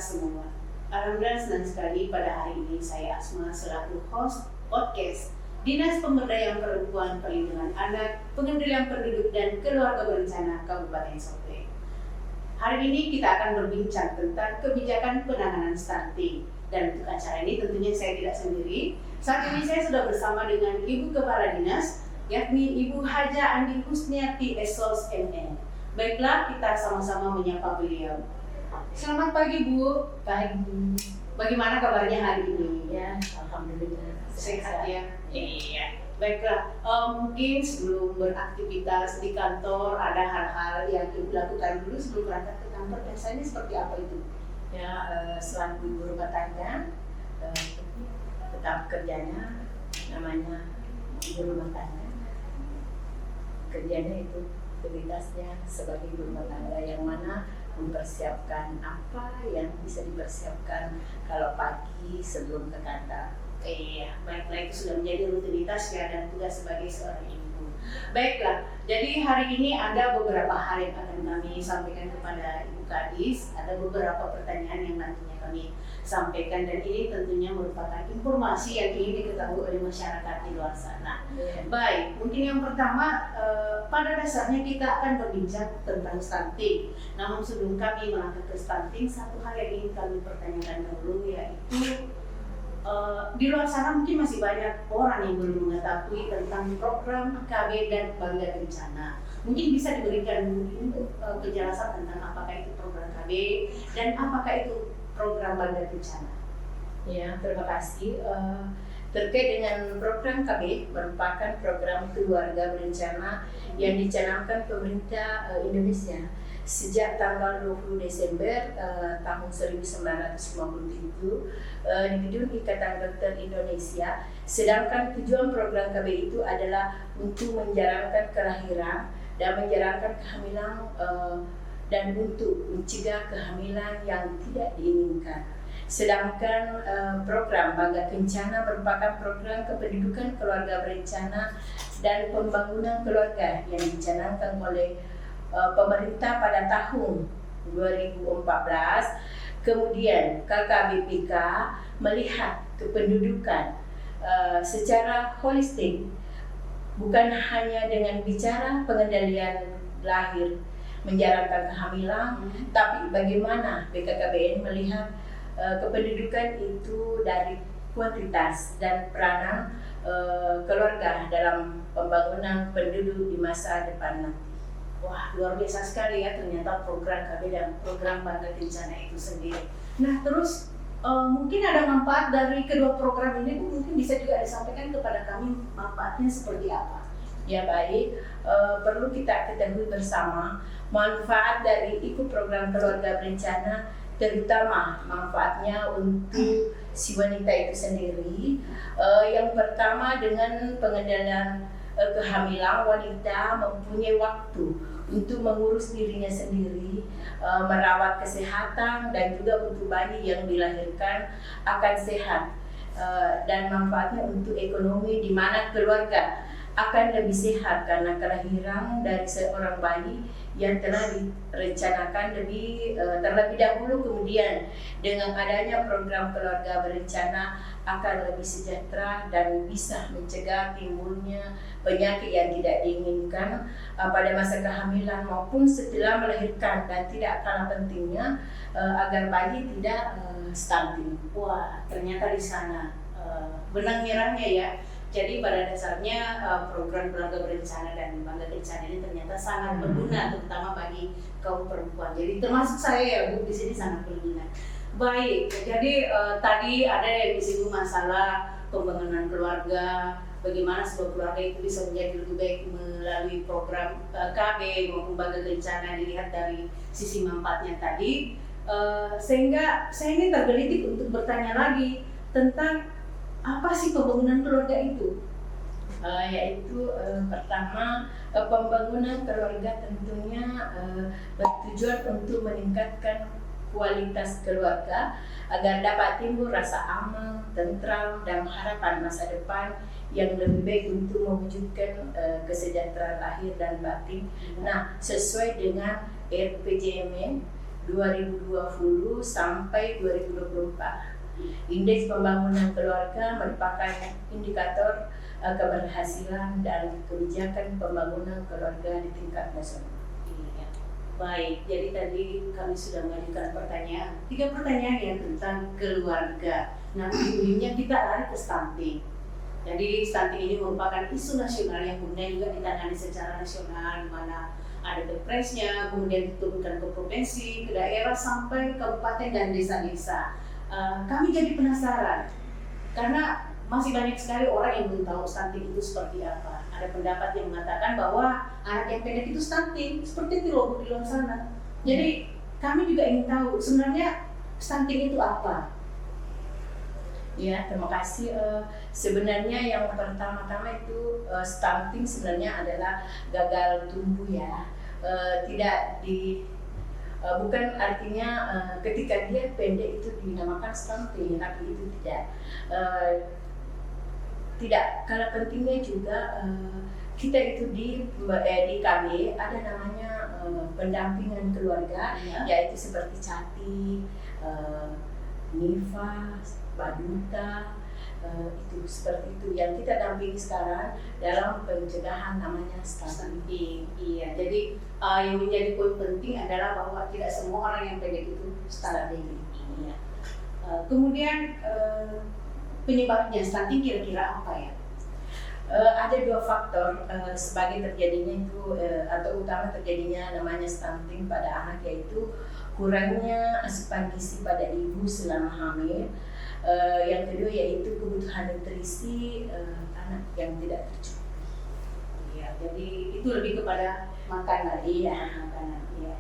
semua. Alhamdulillah senang sekali pada hari ini saya Asma selaku host podcast Dinas Pemberdayaan Perempuan, Perlindungan Anak, Pengendalian Penduduk dan Keluarga Berencana Kabupaten Sopeng. Hari ini kita akan berbincang tentang kebijakan penanganan stunting. Dan untuk acara ini tentunya saya tidak sendiri. Saat ini saya sudah bersama dengan Ibu Kepala Dinas, yakni Ibu Haja Andi Husniati SOS MN. Baiklah, kita sama-sama menyapa beliau. Selamat pagi Bu. Pagi. Bagaimana kabarnya hari ini? Ya, alhamdulillah. Sehat ya? Iya. Baiklah, mungkin sebelum beraktivitas di kantor ada hal-hal yang Ibu lakukan dulu sebelum berangkat ke kantor. Biasanya seperti apa itu? Ya, selaku ibu rumah tangga, tetap kerjanya namanya ibu rumah tangga. Kerjanya itu aktivitasnya sebagai ibu rumah tangga yang mana mempersiapkan apa yang bisa dipersiapkan kalau pagi sebelum ke kantor. Iya, baiklah, itu sudah menjadi rutinitas ya dan tugas sebagai seorang ibu. Baiklah, jadi hari ini ada beberapa hal yang akan kami sampaikan kepada Ibu Kadis. Ada beberapa pertanyaan yang nantinya kami sampaikan dan ini tentunya merupakan informasi yang ingin diketahui oleh masyarakat di luar sana. Baik, mungkin yang pertama pada dasarnya kita akan berbincang tentang stunting. Namun sebelum kami melangkah ke stunting, satu hal yang ingin kami pertanyakan dahulu yaitu di luar sana mungkin masih banyak orang yang belum mengetahui tentang program KB dan Bangga Kencana. Mungkin bisa diberikan penjelasan tentang apakah itu program KB dan apakah itu program Bangga Kencana. Ya, terima kasih. Terkait dengan program KB merupakan program keluarga berencana yang dicanangkan pemerintah Indonesia sejak tanggal 20 Desember tahun 1957 di Gedung Ikatan Dokter Indonesia. Sedangkan tujuan program KB itu adalah untuk menjalankan kelahiran dan menjalankan kehamilan dan untuk mencegah kehamilan yang tidak diinginkan. Sedangkan program Bangga Kencana merupakan program kependudukan keluarga berencana dan pembangunan keluarga yang dicanangkan oleh pemerintah pada tahun 2014. Kemudian KKBPK melihat kependudukan secara holistik, bukan hanya dengan bicara pengendalian lahir, menjalankan kehamilan, tapi bagaimana BKKBN melihat kependudukan itu dari kuantitas dan peranan keluarga dalam pembangunan penduduk di masa depan nanti. Wah, luar biasa sekali ya ternyata program KB dan program Bangga Kencana itu sendiri. Nah, terus mungkin ada manfaat dari kedua program ini, Bu, mungkin bisa juga disampaikan kepada kami manfaatnya seperti apa? Ya baik, perlu kita ketahui bersama manfaat dari ikut program keluarga berencana, terutama manfaatnya untuk si wanita itu sendiri. Yang pertama, dengan pengendalian kehamilan, wanita mempunyai waktu untuk mengurus dirinya sendiri, merawat kesehatan dan juga untuk bayi yang dilahirkan akan sehat, dan manfaatnya untuk ekonomi di mana keluarga akan lebih sehat karena kelahiran dari seorang bayi yang telah direncanakan terlebih dahulu. Kemudian dengan adanya program keluarga berencana akan lebih sejahtera dan bisa mencegah timbulnya penyakit yang tidak diinginkan pada masa kehamilan maupun setelah melahirkan, dan tidak kalah pentingnya agar bayi tidak stunting. Wah, ternyata di sana benang merahnya ya. Jadi pada dasarnya program keluarga berencana dan Bangga Kencana ini ternyata sangat berguna, terutama bagi kaum perempuan. Jadi termasuk saya ya Bu, di sini sangat berguna. Baik, jadi tadi ada yang disinggung masalah pembangunan keluarga, bagaimana sebuah keluarga itu bisa menjadi lebih baik melalui program KB maupun Bangga Kencana dilihat dari sisi manfaatnya tadi. Sehingga saya ini tergelitik untuk bertanya lagi tentang apa sih pembangunan keluarga itu? Yaitu pertama, pembangunan keluarga tentunya bertujuan untuk meningkatkan kualitas keluarga agar dapat timbul rasa aman, tentram, dan harapan masa depan yang lebih baik untuk mewujudkan kesejahteraan lahir dan batin. Nah, sesuai dengan RPJMN 2020 sampai 2024. Indeks pembangunan keluarga merupakan indikator keberhasilan dan kebijakan pembangunan keluarga di tingkat nasional. Iya. Baik, jadi tadi kami sudah mengajukan pertanyaan, 3 pertanyaan yang tentang keluarga. Nah, ujungnya kita lari ke stunting. Jadi stunting ini merupakan isu nasional yang kemudian juga ditangani secara nasional, di mana ada Kepresnya, kemudian diturunkan ke provinsi, ke daerah, sampai kabupaten dan desa-desa. Kami jadi penasaran, karena masih banyak sekali orang yang belum tahu stunting itu seperti apa. Ada pendapat yang mengatakan bahwa anak yang pendek itu stunting, seperti itu loh di luar sana. Jadi kami juga ingin tahu sebenarnya stunting itu apa. Ya, terima kasih. Sebenarnya yang pertama-tama itu stunting sebenarnya adalah gagal tumbuh ya. Tidak di bukan artinya ketika dia pendek itu dinamakan stunting, tapi itu tidak kalah pentingnya juga kita itu di KB ada namanya pendampingan keluarga, yaitu seperti Cati, Nifa, Baduta, itu seperti itu yang kita dampingi sekarang dalam pencegahan namanya stunting. Iya, jadi yang menjadi poin penting adalah bahwa tidak semua orang yang pendek itu stunting. Iya. Kemudian penyebabnya stunting kira-kira apa ya? Ada 2 faktor sebagai terjadinya itu atau utama terjadinya namanya stunting pada anak, yaitu kurangnya asupan gizi pada ibu selama hamil. Yang kedua yaitu kebutuhan nutrisi anak yang tidak tercukupi. Iya, jadi itu lebih kepada makanan. Iya, makanan. Iya.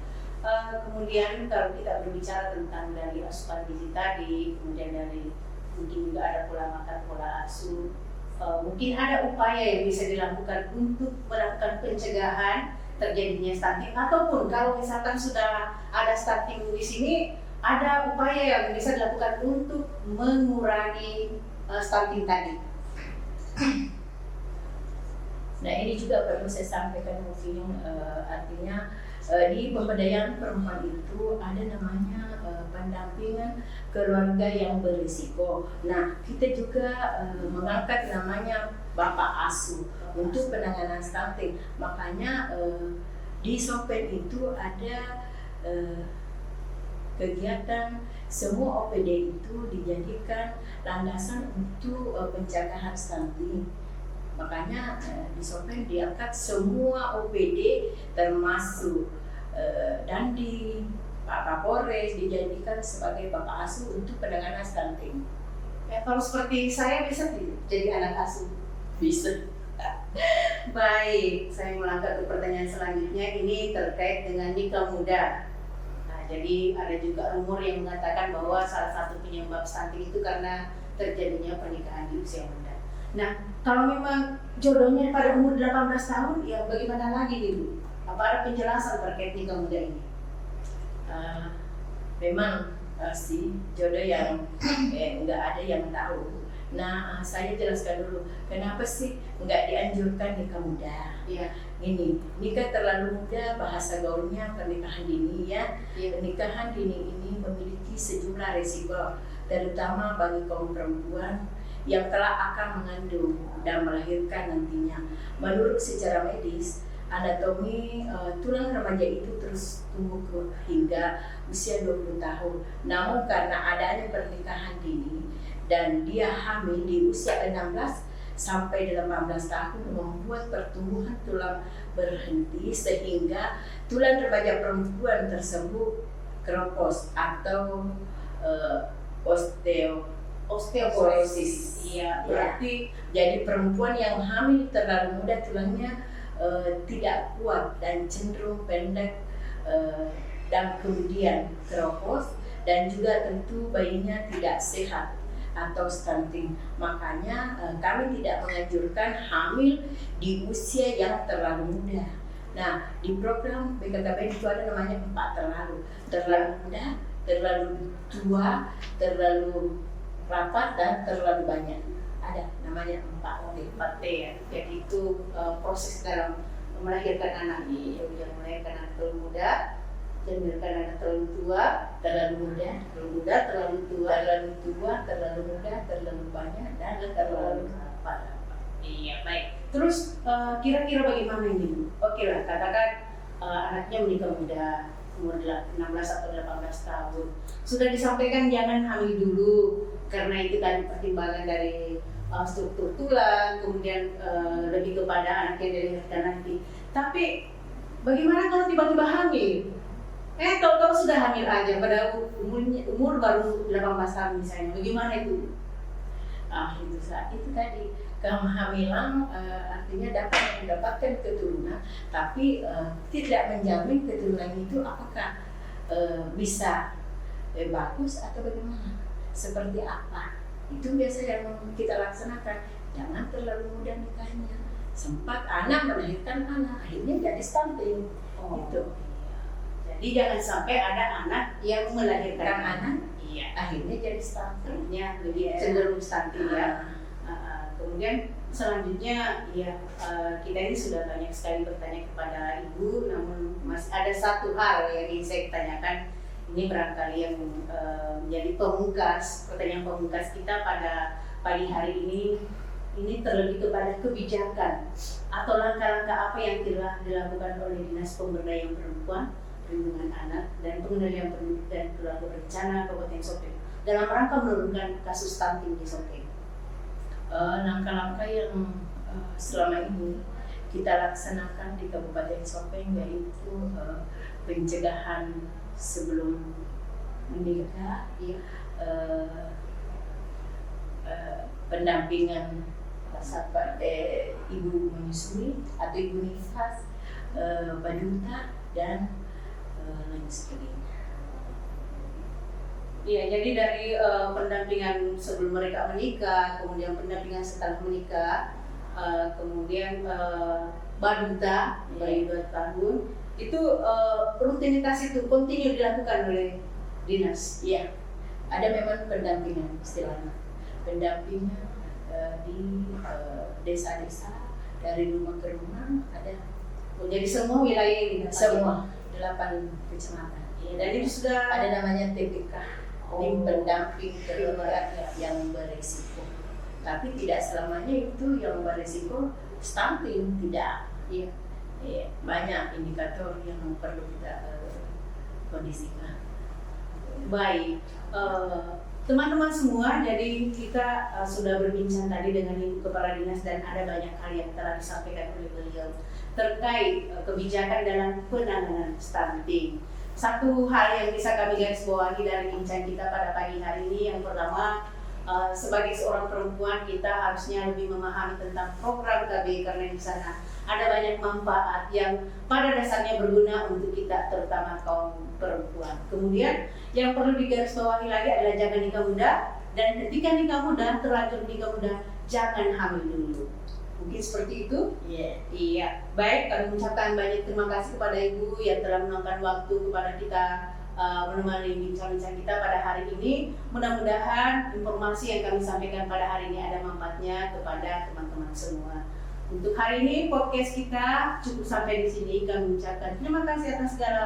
Kemudian kalau kita berbicara tentang dari asupan gizi tadi, kemudian dari mungkin juga ada pola makan, pola asuh. Mungkin ada upaya yang bisa dilakukan untuk melakukan pencegahan terjadinya stunting, ataupun kalau misalkan sudah ada stunting di sini, ada upaya yang bisa dilakukan untuk mengurangi stunting tadi. Nah, ini juga perlu saya sampaikan mungkin artinya di pemberdayaan perempuan itu ada namanya pendampingan keluarga yang berisiko. Nah, kita juga mengangkat namanya Bapak Asuh untuk penanganan stunting. Makanya di Sopen itu ada kegiatan semua OPD itu dijadikan landasan untuk pencegahan stunting. Makanya di Sopen diangkat semua OPD termasuk dan di Pak Kapolres dijadikan sebagai Bapak Asuh untuk penanganan stunting. Ya, kalau seperti saya bisa jadi anak asuh? Bisa. Baik, saya melangkah ke pertanyaan selanjutnya. Ini terkait dengan nikah muda. Jadi ada juga rumor yang mengatakan bahwa salah satu penyebab stunting itu karena terjadinya pernikahan di usia muda. Nah, kalau memang jodohnya pada umur 18 tahun, ya bagaimana lagi nih Bu? Apa ada penjelasan terkait nikah muda ini? Memang sih jodoh yang nggak ada yang tahu. Nah, saya jelaskan dulu kenapa sih nggak dianjurkan nikah muda. Iya. Ini nikah terlalu muda, bahasa gaulnya pernikahan dini ya. Pernikahan dini ini memiliki sejumlah risiko, terutama bagi kaum perempuan yang telah akan mengandung dan melahirkan nantinya. Menurut secara medis, anatomi tulang remaja itu terus tumbuh hingga usia 20 tahun. Namun karena adanya pernikahan dini dan dia hamil di usia 16 sampai 18 tahun membuat pertumbuhan tulang berhenti sehingga tulang remaja perempuan tersebut keropos atau osteoporosis. Iya, berarti jadi perempuan yang hamil terlalu muda tulangnya tidak kuat dan cenderung pendek dan kemudian keropos, dan juga tentu bayinya tidak sehat atau stunting. Makanya kami tidak menganjurkan hamil di usia yang terlalu muda. Nah, di program BKKBN itu ada namanya 4 terlalu muda, terlalu tua, terlalu rapat, dan terlalu banyak. Ada namanya 4T ya. Jadi itu proses dalam melahirkan anak ini, yang melahirkan anak terlalu muda, dan biarkan anak terlalu tua, terlalu muda, terlalu muda, terlalu tua. terlalu muda, terlalu banyak, dan terlalu parah. Iya, baik. Terus kira-kira bagaimana ini? Oke lah, katakan anaknya menikah muda, umur 16 atau 18 tahun. Sudah disampaikan jangan hamil dulu, karena itu tadi pertimbangan dari struktur tulang, kemudian lebih kepada anak yang dilahirkan nanti. Tapi bagaimana kalau tiba-tiba hamil? Tahu-tahu sudah hamil aja, pada umur baru 18 tahun misalnya. Bagaimana itu? Itu tadi kehamilan artinya dapat mendapatkan keturunan, tapi tidak menjamin keturunan itu apakah bisa bagus atau bagaimana, seperti apa. Itu biasa yang kita laksanakan. Jangan terlalu muda nikahnya, sempat anak melahirkan anak, akhirnya jadi stunting. Gitu. Jadi jangan sampai ada anak yang melahirkan anak, Akhirnya jadi stunting. akhirnya lebih cenderung stunting ya. Kemudian selanjutnya kita ini sudah banyak sekali bertanya kepada ibu, namun masih ada satu hal yang ingin saya tanyakan. Ini barangkali yang menjadi pertanyaan pemungkas kita pada pagi hari ini terlebih kepada kebijakan atau langkah-langkah apa yang telah dilakukan oleh Dinas Pemberdayaan Perempuan, Perlindungan Anak, dan Pengendalian Penduduk dan Keluarga Berencana Kabupaten Sopeng dalam rangka menurunkan kasus stunting di Sopeng. Langkah-langkah yang selama ini kita laksanakan di Kabupaten Sopeng yaitu pencegahan sebelum menikah, pendampingan ibu menyusui atau ibu nifas, baduta, dan lain sebagainya. Iya, jadi dari pendampingan sebelum mereka menikah, kemudian pendampingan setelah menikah, kemudian baduta bayi 2 tahun, itu rutinitas itu kontinu dilakukan oleh dinas. Iya, ada memang pendampingan istilahnya, pendampingan di desa-desa, dari rumah ke rumah ada. Jadi semua wilayah ini, Semua 8 kecamatan. Ya, dan itu sudah ada namanya TPK, tim pendamping keluarga yang berisiko. Tapi tidak selamanya itu yang berisiko stunting, tidak. Banyak indikator yang perlu kita kondisikan. baik. Teman-teman semua, jadi kita sudah berbincang tadi dengan Ibu Kepala Dinas dan ada banyak hal yang telah disampaikan oleh beliau terkait kebijakan dalam penanganan stunting. Satu hal yang bisa kami garis bawahi dari bincang kita pada pagi hari ini, yang pertama, sebagai seorang perempuan kita harusnya lebih memahami tentang program KB, karena di sana ada banyak manfaat yang pada dasarnya berguna untuk kita, terutama kaum perempuan. Kemudian yang perlu digarisbawahi lagi adalah jangan nikah muda, dan ketika nikah muda, terlanjur nikah muda, jangan hamil dulu. Mungkin seperti itu? Iya. Baik, kami mengucapkan banyak terima kasih kepada Ibu yang telah meluangkan waktu kepada kita menemani bincang-bincang kita pada hari ini. Mudah-mudahan informasi yang kami sampaikan pada hari ini ada manfaatnya kepada teman-teman semua. Untuk hari ini podcast kita cukup sampai di sini. Kami mengucapkan terima kasih atas segala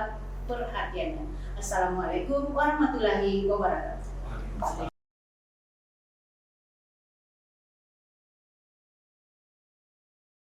perhatiannya. Assalamualaikum warahmatullahi wabarakatuh.